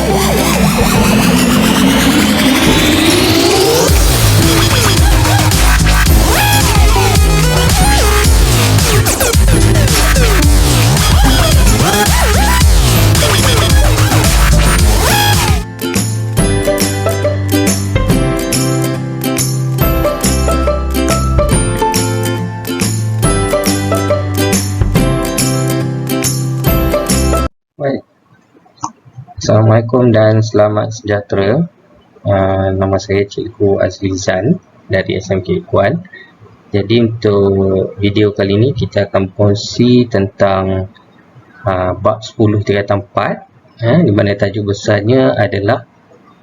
Baik. Assalamualaikum dan selamat sejahtera. Nama saya Cikgu Azlizan dari SMK Ikuan. Jadi untuk video kali ini kita akan kongsi tentang bab 10 tingkatan 4, di mana tajuk besarnya adalah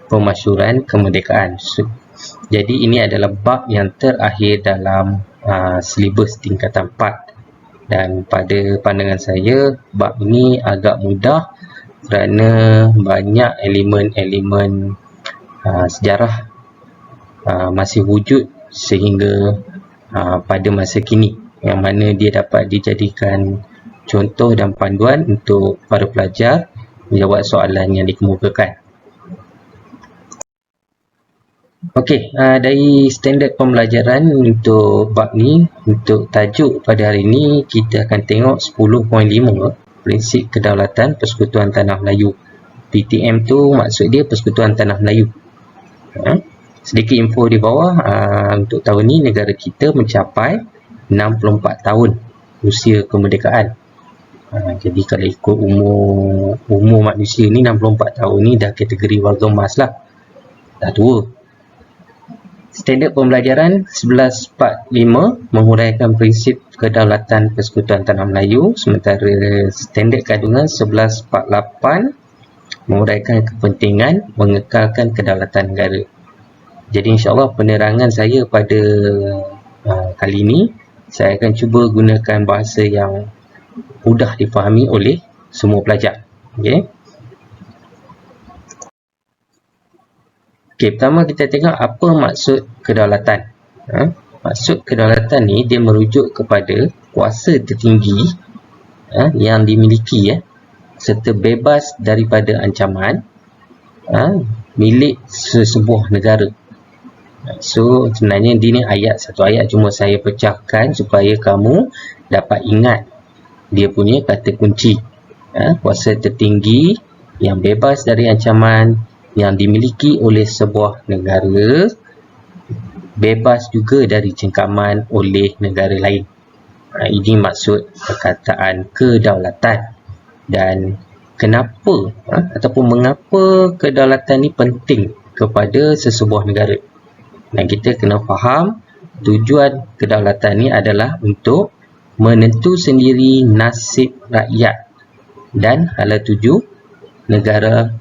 pemasyuran kemerdekaan. Jadi ini adalah bab yang terakhir dalam silibus tingkatan 4. Dan pada pandangan saya, bab ini agak mudah kerana banyak elemen-elemen sejarah masih wujud sehingga pada masa kini, yang mana dia dapat dijadikan contoh dan panduan untuk para pelajar menjawab soalan yang dikemukakan. Okey, dari standard pembelajaran untuk bab ni, untuk tajuk pada hari ini kita akan tengok 10.5 prinsip kedaulatan Persekutuan Tanah Melayu. PTM tu maksud dia Persekutuan Tanah Melayu. Sedikit info di bawah, untuk tahun ni negara kita mencapai 64 tahun usia kemerdekaan. Jadi kalau ikut umur manusia ni, 64 tahun ni dah kategori warga emas lah, dah tua. Standard pembelajaran 11.45 menguraikan prinsip kedaulatan Persekutuan Tanah Melayu, sementara standard kandungan 11.48 menguraikan kepentingan mengekalkan kedaulatan negara. Jadi insyaAllah penerangan saya pada kali ini, saya akan cuba gunakan bahasa yang mudah difahami oleh semua pelajar. Okey. Okey, pertama kita tengok apa maksud kedaulatan. Maksud kedaulatan ni dia merujuk kepada kuasa tertinggi yang dimiliki serta bebas daripada ancaman milik sesebuah negara. So sebenarnya ini satu ayat cuma saya pecahkan supaya kamu dapat ingat dia punya kata kunci. Kuasa tertinggi yang bebas dari ancaman yang dimiliki oleh sebuah negara, bebas juga dari cengkaman oleh negara lain. Ini maksud perkataan kedaulatan. Dan kenapa ataupun mengapa kedaulatan ini penting kepada sesebuah negara. Dan kita kena faham tujuan kedaulatan ini adalah untuk menentu sendiri nasib rakyat dan hala tuju negara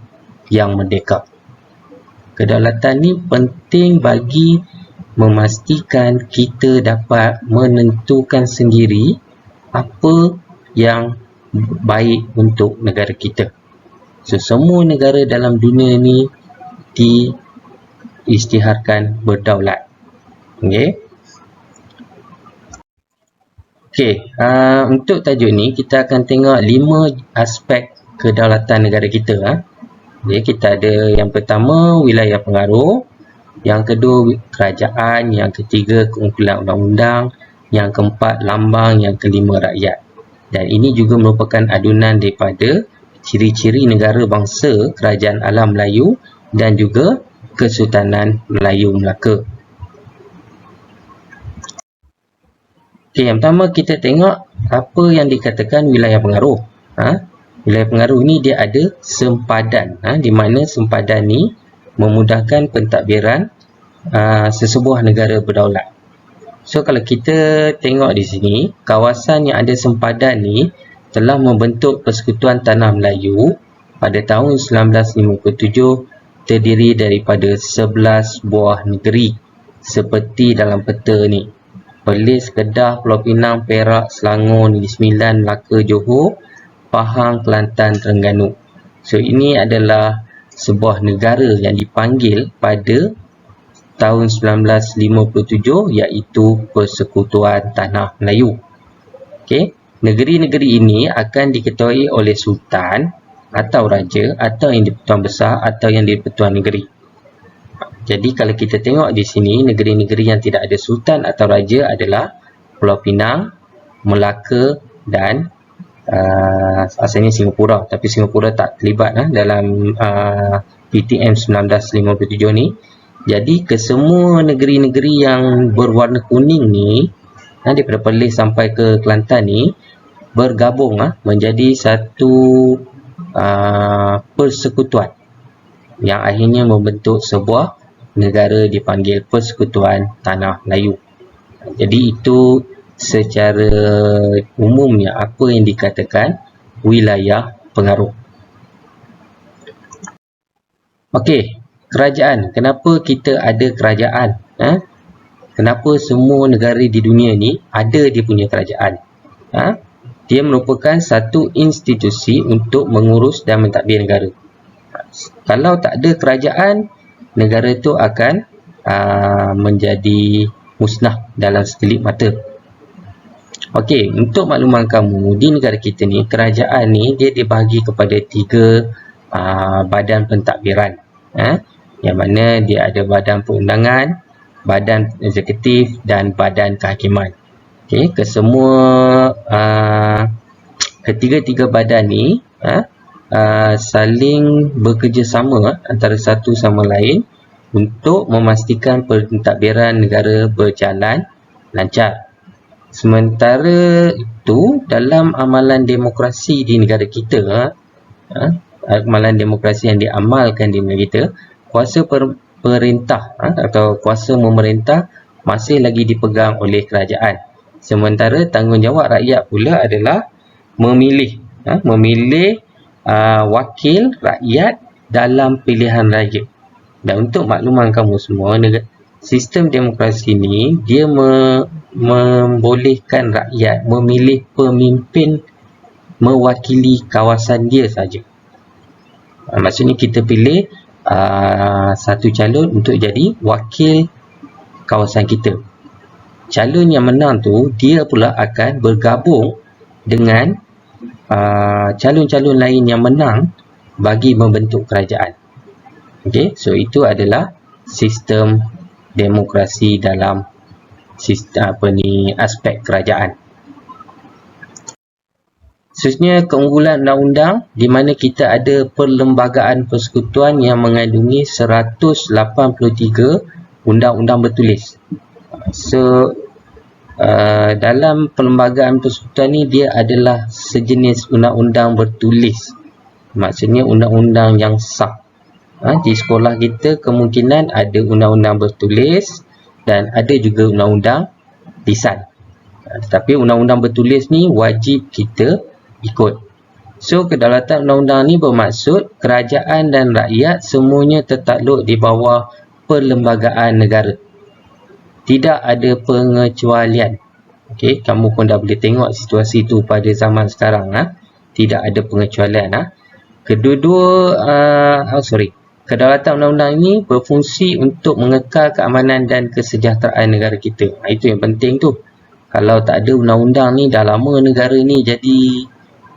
yang merdeka. Kedaulatan ni penting bagi memastikan kita dapat menentukan sendiri apa yang baik untuk negara kita. So, semua negara dalam dunia ni diisytiharkan berdaulat. Okey. Untuk tajuk ni kita akan tengok 5 aspek kedaulatan negara kita. Jadi kita ada yang pertama wilayah pengaruh, yang kedua kerajaan, yang ketiga keungkulan undang-undang, yang keempat lambang, yang kelima rakyat. Dan ini juga merupakan adunan daripada ciri-ciri negara bangsa Kerajaan Alam Melayu dan juga Kesultanan Melayu Melaka. Okey, yang pertama kita tengok apa yang dikatakan wilayah pengaruh. Wilayah pengaruh ni dia ada sempadan, di mana sempadan ni memudahkan pentadbiran sesebuah negara berdaulat. So kalau kita tengok di sini, kawasan yang ada sempadan ni telah membentuk Persekutuan Tanah Melayu pada tahun 1957, terdiri daripada 11 buah negeri seperti dalam peta ni: Perlis, Kedah, Pulau Pinang, Perak, Selangor, Negeri Sembilan, Melaka, Johor, Pahang, Kelantan, Terengganu. So ini adalah sebuah negara yang dipanggil pada tahun 1957, iaitu Persekutuan Tanah Melayu. Okey, negeri-negeri ini akan diketuai oleh sultan atau raja, atau yang di-Pertuan Besar, atau yang di-Pertuan Negeri. Jadi kalau kita tengok di sini, negeri-negeri yang tidak ada sultan atau raja adalah Pulau Pinang, Melaka dan asalnya Singapura, tapi Singapura tak terlibat dalam PTM 1957 ni. Jadi kesemua negeri-negeri yang berwarna kuning ni, daripada Perlis sampai ke Kelantan ni, bergabung menjadi satu persekutuan yang akhirnya membentuk sebuah negara dipanggil Persekutuan Tanah Melayu. Jadi itu secara umumnya apa yang dikatakan wilayah pengaruh. Okey, kerajaan. Kenapa kita ada kerajaan? Kenapa semua negara di dunia ni ada dia punya kerajaan? Dia merupakan satu institusi untuk mengurus dan mentadbir negara. Kalau tak ada kerajaan, negara itu akan menjadi musnah dalam sekelip mata. Okey, untuk makluman kamu, di negara kita ni, kerajaan ni dia dibahagi kepada 3 badan pentadbiran. Yang mana dia ada badan perundangan, badan eksekutif dan badan kehakiman. Okey, ketiga-tiga badan ni saling bekerjasama antara satu sama lain untuk memastikan pentadbiran negara berjalan lancar. Sementara itu, dalam amalan demokrasi di negara kita, amalan demokrasi yang diamalkan di negara kita, kuasa perintah atau kuasa memerintah masih lagi dipegang oleh kerajaan. Sementara tanggungjawab rakyat pula adalah memilih wakil rakyat dalam pilihan raya. Dan untuk makluman kamu semua, sistem demokrasi ni dia membolehkan rakyat memilih pemimpin mewakili kawasan dia saja. Maksudnya kita pilih satu calon untuk jadi wakil kawasan kita. Calon yang menang tu dia pula akan bergabung dengan calon-calon lain yang menang bagi membentuk kerajaan. Okey, so itu adalah sistem demokrasi dalam sistem aspek kerajaan. Khususnya keunggulan undang-undang di mana kita ada perlembagaan persekutuan yang mengandungi 183 undang-undang bertulis. So dalam perlembagaan persekutuan ni dia adalah sejenis undang-undang bertulis. Maksudnya undang-undang yang sah. Di sekolah kita kemungkinan ada undang-undang bertulis dan ada juga undang-undang lisan. Tetapi undang-undang bertulis ni wajib kita ikut. So kedaulatan undang-undang ni bermaksud kerajaan dan rakyat semuanya tertakluk di bawah perlembagaan negara. Tidak ada pengecualian. Okey, kamu pun dah boleh tengok situasi tu pada zaman sekarang. Tidak ada pengecualian. Kedaulatan undang-undang ini berfungsi untuk mengekal keamanan dan kesejahteraan negara kita. Itu yang penting tu. Kalau tak ada undang-undang ni, dah lama negara ni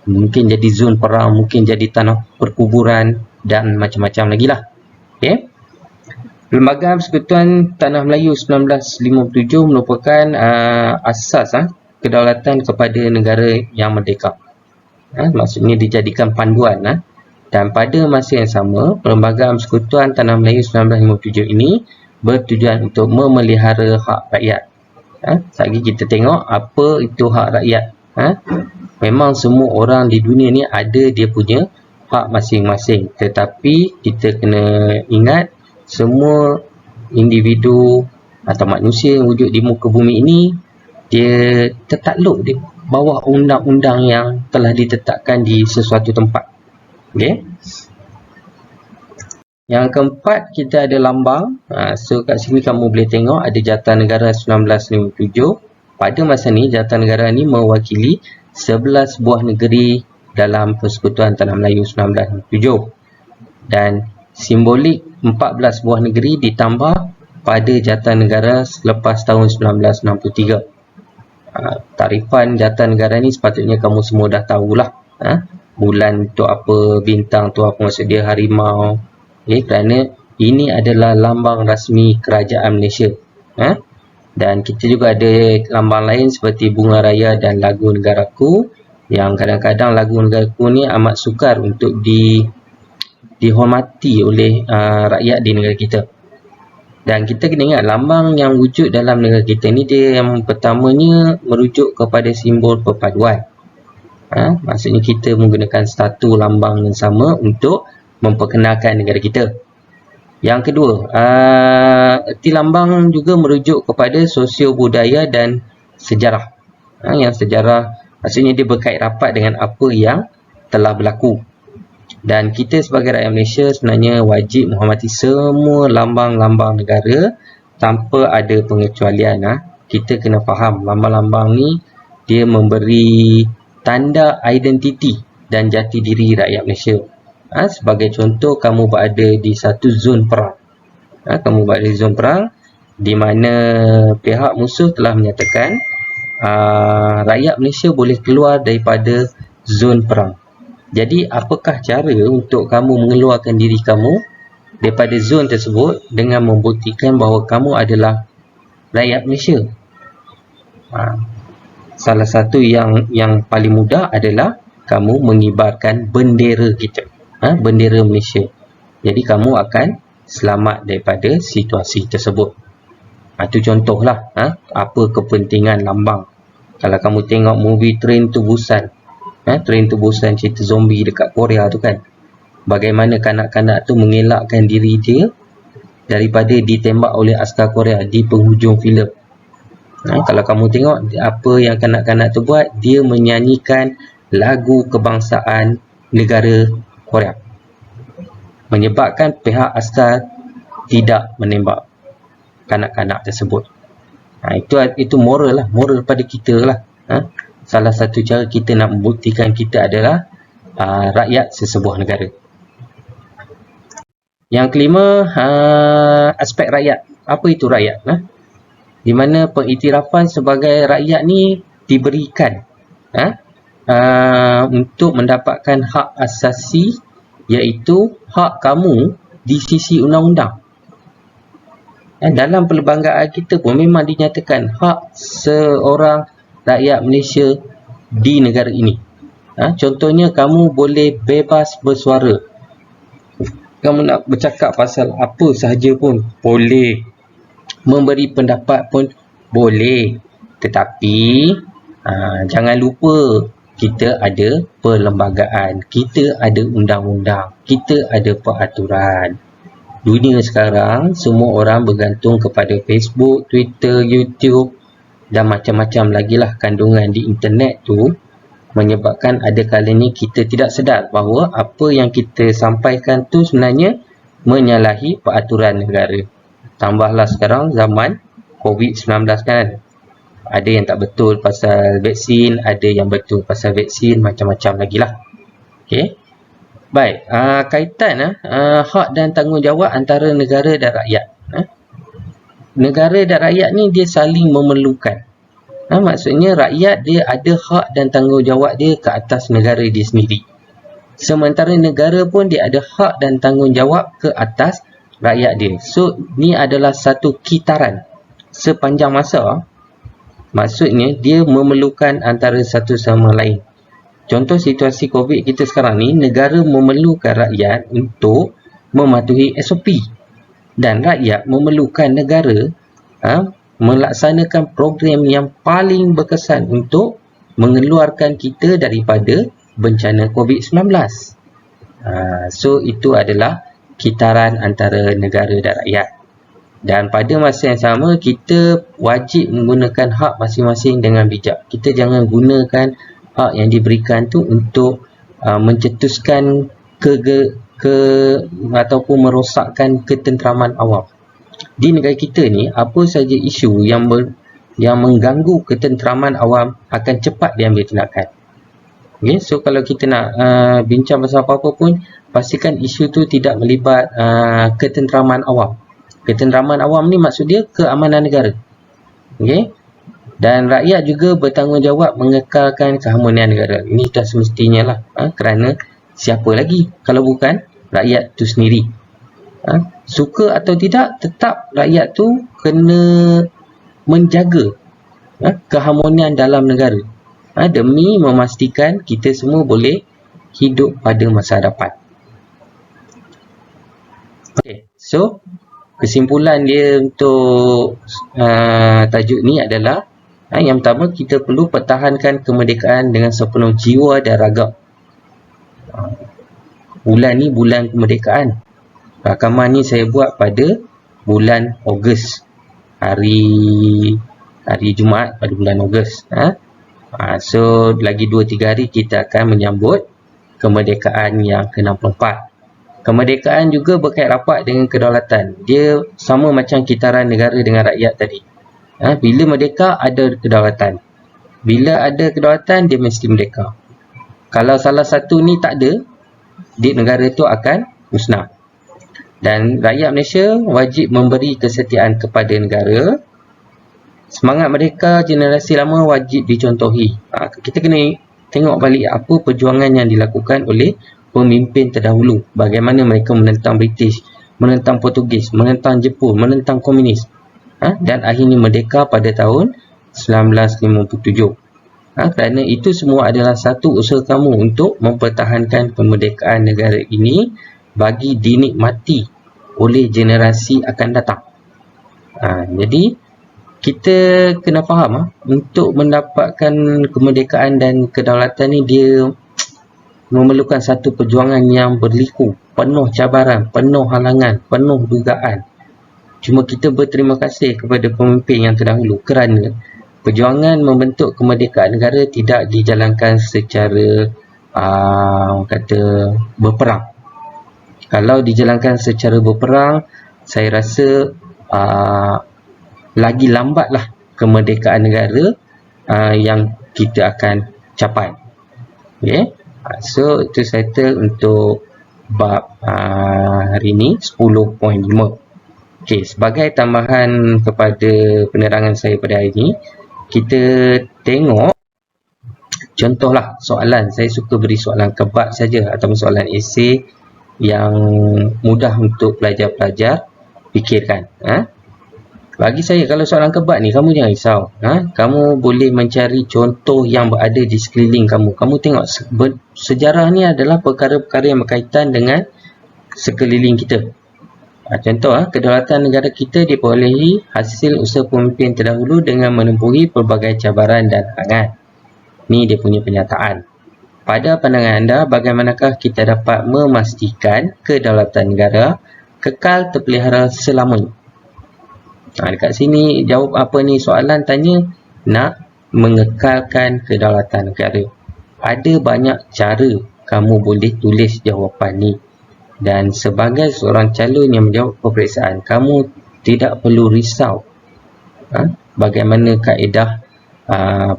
mungkin jadi zon perang, mungkin jadi tanah perkuburan dan macam-macam lagi lah. Okay. Perlembagaan Persekutuan Tanah Melayu 1957 merupakan asas kedaulatan kepada negara yang merdeka. Maksudnya dijadikan panduan. Dan pada masa yang sama, Perlembagaan Persekutuan Tanah Melayu 1957 ini bertujuan untuk memelihara hak rakyat. Lagi kita tengok apa itu hak rakyat. Memang semua orang di dunia ni ada dia punya hak masing-masing. Tetapi kita kena ingat semua individu atau manusia yang wujud di muka bumi ini dia tertakluk di bawah undang-undang yang telah ditetapkan di sesuatu tempat. Okay. Yang keempat kita ada lambang. So kat sini kamu boleh tengok ada Jatanegara 1957. Pada masa ni Jatanegara ni mewakili 11 buah negeri dalam Persekutuan Tanah Melayu 1957 dan simbolik 14 buah negeri ditambah pada Jatanegara selepas tahun 1963. Tarifan Jatanegara ni sepatutnya kamu semua dah tahulah. bulan tu apa, bintang tu apa, maksud dia harimau. Kerana ini adalah lambang rasmi kerajaan Malaysia. Dan kita juga ada lambang lain seperti bunga raya dan lagu negaraku, yang kadang-kadang lagu negaraku ni amat sukar untuk dihormati oleh rakyat di negara kita. Dan kita kena ingat, lambang yang wujud dalam negara kita ni, dia yang pertamanya merujuk kepada simbol perpaduan. Maksudnya kita menggunakan satu lambang yang sama untuk memperkenalkan negara kita. Yang kedua, erti lambang juga merujuk kepada sosio budaya dan sejarah. Yang sejarah maksudnya dia berkait rapat dengan apa yang telah berlaku. Dan kita sebagai rakyat Malaysia sebenarnya wajib menghormati semua lambang-lambang negara tanpa ada pengecualian. Kita kena faham lambang-lambang ni dia memberi tanda identiti dan jati diri rakyat Malaysia. Sebagai contoh, kamu berada di satu zon perang. Kamu berada di zon perang di mana pihak musuh telah menyatakan rakyat Malaysia boleh keluar daripada zon perang. Jadi apakah cara untuk kamu mengeluarkan diri kamu daripada zon tersebut dengan membuktikan bahawa kamu adalah rakyat Malaysia? Salah satu yang paling mudah adalah kamu mengibarkan bendera kita, bendera Malaysia. Jadi kamu akan selamat daripada situasi tersebut. Itu contohlah apa kepentingan lambang. Kalau kamu tengok movie Train to Busan, Train to Busan, cerita zombie dekat Korea tu kan, bagaimana kanak-kanak tu mengelakkan diri dia daripada ditembak oleh askar Korea di penghujung filem. Kalau kamu tengok apa yang kanak-kanak tu buat, dia menyanyikan lagu kebangsaan negara Korea, menyebabkan pihak askar tidak menembak kanak-kanak tersebut. Itu moral pada kita lah. Salah satu cara kita nak membuktikan kita adalah rakyat sesebuah negara. Yang kelima, aspek rakyat. Apa itu rakyat? Di mana pengiktirafan sebagai rakyat ni diberikan untuk mendapatkan hak asasi, iaitu hak kamu di sisi undang-undang. Dalam perlembagaan kita pun memang dinyatakan hak seorang rakyat Malaysia di negara ini. Contohnya, kamu boleh bebas bersuara. Kamu nak bercakap pasal apa sahaja pun boleh. Memberi pendapat pun boleh. Tetapi jangan lupa, kita ada perlembagaan, kita ada undang-undang, kita ada peraturan. Dunia sekarang semua orang bergantung kepada Facebook, Twitter, YouTube dan macam-macam lagi lah kandungan di internet tu, menyebabkan ada kalanya kita tidak sedar bahawa apa yang kita sampaikan tu sebenarnya menyalahi peraturan negara. Tambahlah sekarang zaman COVID-19 kan, ada yang tak betul pasal vaksin, ada yang betul pasal vaksin, macam-macam lagi lah. Okay. Baik, kaitan hak dan tanggungjawab antara negara dan rakyat. Negara dan rakyat ni dia saling memerlukan. Maksudnya rakyat dia ada hak dan tanggungjawab dia ke atas negara dia sendiri. Sementara negara pun dia ada hak dan tanggungjawab ke atas rakyat dia. So, ni adalah satu kitaran sepanjang masa. Maksudnya dia memerlukan antara satu sama lain. Contoh situasi COVID kita sekarang ni, negara memerlukan rakyat untuk mematuhi SOP. Dan rakyat memerlukan negara melaksanakan program yang paling berkesan untuk mengeluarkan kita daripada bencana COVID-19. So, itu adalah kitaran antara negara dan rakyat. Dan pada masa yang sama, kita wajib menggunakan hak masing-masing dengan bijak. Kita jangan gunakan hak yang diberikan tu untuk mencetuskan ataupun merosakkan ketenteraman awam. Di negara kita ni, apa saja isu yang mengganggu ketenteraman awam akan cepat diambil tindakan. Okay, so kalau kita nak bincang pasal apa-apa pun, pastikan isu tu tidak melibat ketenteraman awam. Ketenteraman awam ni maksud dia keamanan negara. Okay? Dan rakyat juga bertanggungjawab mengekalkan keharmonian negara. Ini dah semestinya lah. Kerana siapa lagi kalau bukan rakyat tu sendiri. Suka atau tidak, tetap rakyat tu kena menjaga keharmonian dalam negara. Demi memastikan kita semua boleh hidup pada masa hadapan. Okay, so kesimpulan dia untuk tajuk ni adalah yang pertama, kita perlu pertahankan kemerdekaan dengan sepenuh jiwa dan raga. Bulan ni bulan kemerdekaan. Rakaman ni saya buat pada bulan Ogos. Hari Jumaat pada bulan Ogos. So lagi 2-3 hari kita akan menyambut kemerdekaan yang ke-64. Kemerdekaan juga berkait rapat dengan kedaulatan. Dia sama macam kitaran negara dengan rakyat tadi. Bila merdeka, ada kedaulatan. Bila ada kedaulatan, dia mesti merdeka. Kalau salah satu ni tak ada, negara tu akan musnah. Dan rakyat Malaysia wajib memberi kesetiaan kepada negara. Semangat mereka generasi lama wajib dicontohi. Kita kena tengok balik apa perjuangan yang dilakukan oleh pemimpin terdahulu. Bagaimana mereka menentang British, menentang Portugis, menentang Jepun, menentang komunis. Dan akhirnya merdeka pada tahun 1957. Kerana itu semua adalah satu usaha kamu untuk mempertahankan kemerdekaan negara ini bagi dinikmati oleh generasi akan datang. Jadi kita kena faham untuk mendapatkan kemerdekaan dan kedaulatan ni dia memerlukan satu perjuangan yang berliku, penuh cabaran, penuh halangan, penuh dugaan. Cuma kita berterima kasih kepada pemimpin yang terdahulu kerana perjuangan membentuk kemerdekaan negara tidak dijalankan secara berperang. Kalau dijalankan secara berperang, saya rasa lagi lambatlah kemerdekaan negara yang kita akan capai. Okay? So itu settle untuk bab hari ini 10.5. Okay, sebagai tambahan kepada penerangan saya pada hari ini, kita tengok contohlah soalan. Saya suka beri soalan kebak saja ataupun soalan esei yang mudah untuk pelajar-pelajar fikirkan. Bagi saya, kalau soalan kebak ni, kamu jangan risau. Kamu boleh mencari contoh yang berada di sekeliling kamu. Kamu tengok sejarah ni adalah perkara-perkara yang berkaitan dengan sekeliling kita. Contoh, kedaulatan negara kita diperolehi hasil usaha pemimpin terdahulu dengan menempuhi pelbagai cabaran dan halangan. Ni dia punya penyataan. Pada pandangan anda, bagaimanakah kita dapat memastikan kedaulatan negara kekal terpelihara selamanya? Dekat sini jawab apa ni soalan tanya, nak mengekalkan kedaulatan negara. Ada banyak cara kamu boleh tulis jawapan ni. Dan sebagai seorang calon yang menjawab peperiksaan, kamu tidak perlu risau bagaimana kaedah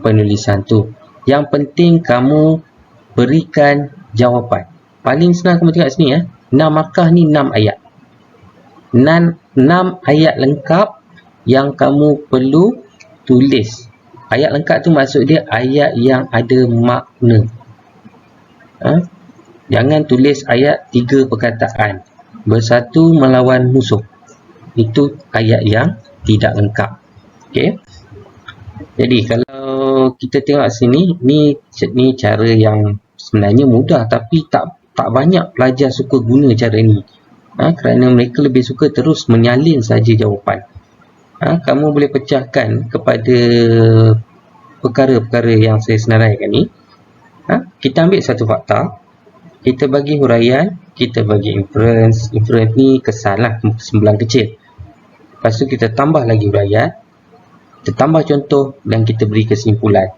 penulisan tu. Yang penting kamu berikan jawapan. Paling senang kamu tengok sini 6 markah ni 6 ayat. 6 ayat lengkap yang kamu perlu tulis. Ayat lengkap tu maksud dia ayat yang ada makna. Jangan tulis ayat 3 perkataan. Bersatu melawan musuh. Itu ayat yang tidak lengkap. Okay. Jadi kalau kita tengok sini, ni cara yang sebenarnya mudah, tapi tak banyak pelajar suka guna cara ni. Kerana mereka lebih suka terus menyalin saja jawapan. Kamu boleh pecahkan kepada perkara-perkara yang saya senaraikan ni. Kita ambil satu fakta, kita bagi huraian, kita bagi inference. Inference ni kesanlah sembilan kecil. Lepas tu kita tambah lagi huraian, kita tambah contoh dan kita beri kesimpulan.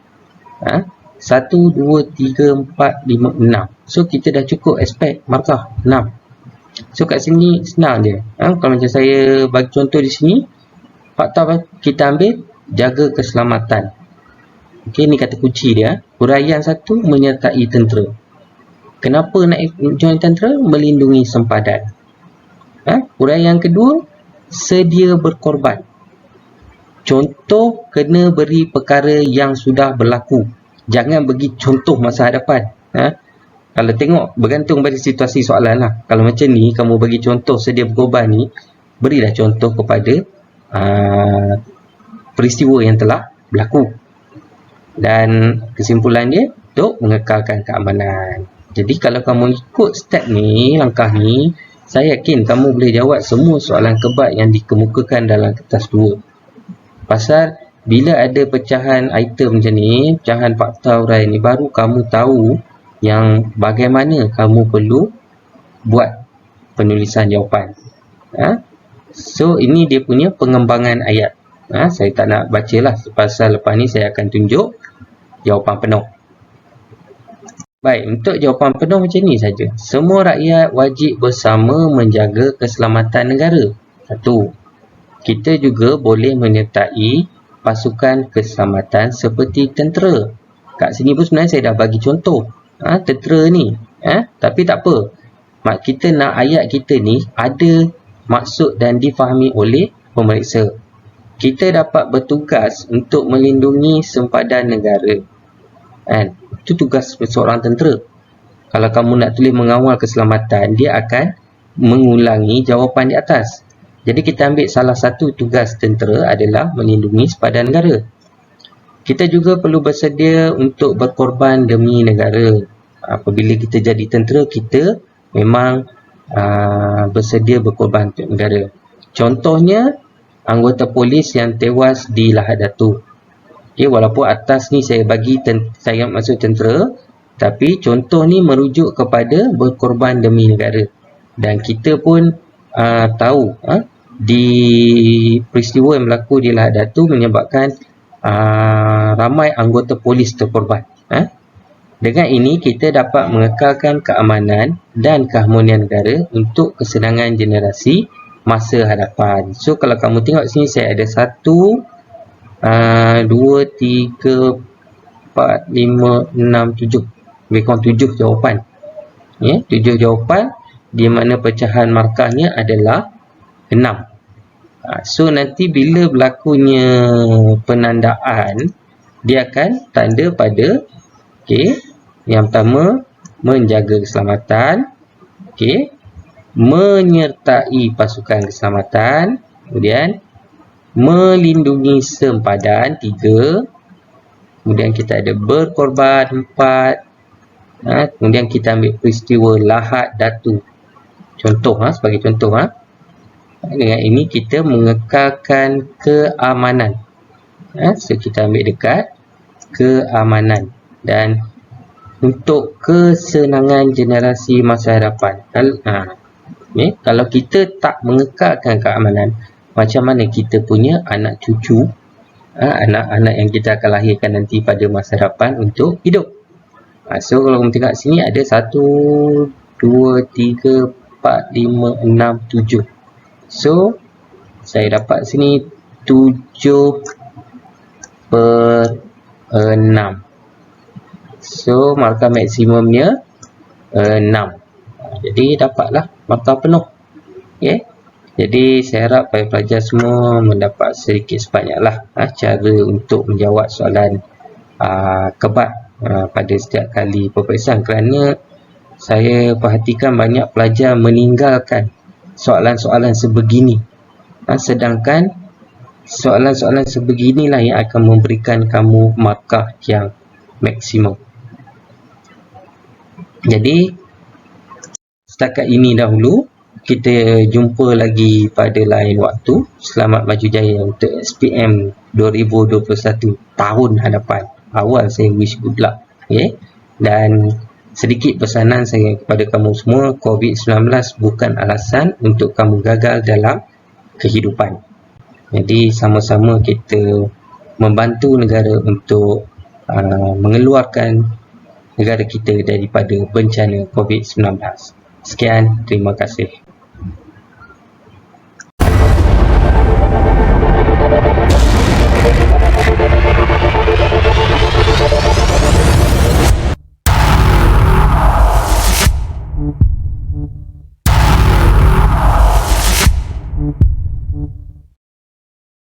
1, 2, 3, 4, 5, 6. So kita dah cukup aspek markah 6. So kat sini senang je. Kalau macam saya bagi contoh di sini, fakta kita ambil jaga keselamatan. Okey, ni kata kunci dia. Huraian 1 menyertai tentera. Kenapa nak join tentera? Melindungi sempadan. Huraian kedua, sedia berkorban. contoh kena beri perkara yang sudah berlaku. Jangan bagi contoh masa hadapan. Kalau tengok, bergantung pada situasi soalan lah. Kalau macam ni, kamu bagi contoh sedia berkorban ni, berilah contoh kepada peristiwa yang telah berlaku. Dan kesimpulan dia, untuk mengekalkan keamanan. Jadi kalau kamu ikut step ni, langkah ni, saya yakin kamu boleh jawab semua soalan kebat yang dikemukakan dalam kertas 2. Pasal bila ada pecahan item macam ni, pecahan fakta urai ni, baru kamu tahu yang bagaimana kamu perlu buat penulisan jawapan. So ini dia punya pengembangan ayat. Saya tak nak baca lah, pasal lepas ni saya akan tunjuk jawapan penuh. Baik, untuk jawapan penuh macam ni saja. Semua rakyat wajib bersama menjaga keselamatan negara. 1. Kita juga boleh menyertai pasukan keselamatan seperti tentera. Kat sini pun sebenarnya saya dah bagi contoh tentera ni. Tapi tak apa. Kita nak ayat kita ni ada maksud dan difahami oleh pemeriksa. Kita dapat bertugas untuk melindungi sempadan negara. Itu tugas seorang tentera. Kalau kamu nak tulis mengawal keselamatan, dia akan mengulangi jawapan di atas. Jadi kita ambil salah satu tugas tentera adalah melindungi sempadan negara. Kita juga perlu bersedia untuk berkorban demi negara. Apabila kita jadi tentera, kita memang bersedia berkorban untuk negara. Contohnya, anggota polis yang tewas di Lahad Datu. Walaupun atas ni saya bagi saya masuk tentera, tapi contoh ni merujuk kepada berkorban demi negara. Dan kita pun tahu di peristiwa yang berlaku di Lahad Datu menyebabkan ramai anggota polis terkorban. Dengan ini kita dapat mengekalkan keamanan dan keharmonian negara untuk kesenangan generasi masa hadapan. So kalau kamu tengok sini, saya ada 1, 2, 3, 4, 5, 6, 7. Lebih kurang 7 jawapan. 7 jawapan, di mana pecahan markahnya adalah 6. So nanti bila berlakunya penandaan, dia akan tanda pada yang pertama, menjaga keselamatan, menyertai pasukan keselamatan, kemudian melindungi sempadan 3, kemudian kita ada berkorban 4, kemudian kita ambil peristiwa Lahad Datu contoh, sebagai contoh. Dengan ini kita mengekalkan keamanan. So kita ambil dekat keamanan dan untuk kesenangan generasi masa hadapan. Kalau kita tak mengekalkan keamanan, macam mana kita punya anak cucu, anak-anak yang kita akan lahirkan nanti pada masa hadapan untuk hidup. So kalau kamu tengok sini ada 1, 2, 3, 4, 5, 6, 7. So saya dapat sini 7/6. So markah maksimumnya 6. Jadi dapatlah markah penuh. Jadi saya harap pelajar semua mendapat sedikit sebanyaklah cara untuk menjawab soalan kebat pada setiap kali peperiksaan, kerana saya perhatikan banyak pelajar meninggalkan soalan-soalan sebegini. Sedangkan soalan-soalan sebeginilah yang akan memberikan kamu markah yang maksimum. Jadi setakat ini dahulu. Kita jumpa lagi pada lain waktu. Selamat maju jaya untuk SPM 2021 tahun hadapan. Awal saya wish good luck. Dan sedikit pesanan saya kepada kamu semua, COVID-19 bukan alasan untuk kamu gagal dalam kehidupan. Jadi sama-sama kita membantu negara untuk mengeluarkan negara kita daripada bencana COVID-19. Sekian, terima kasih.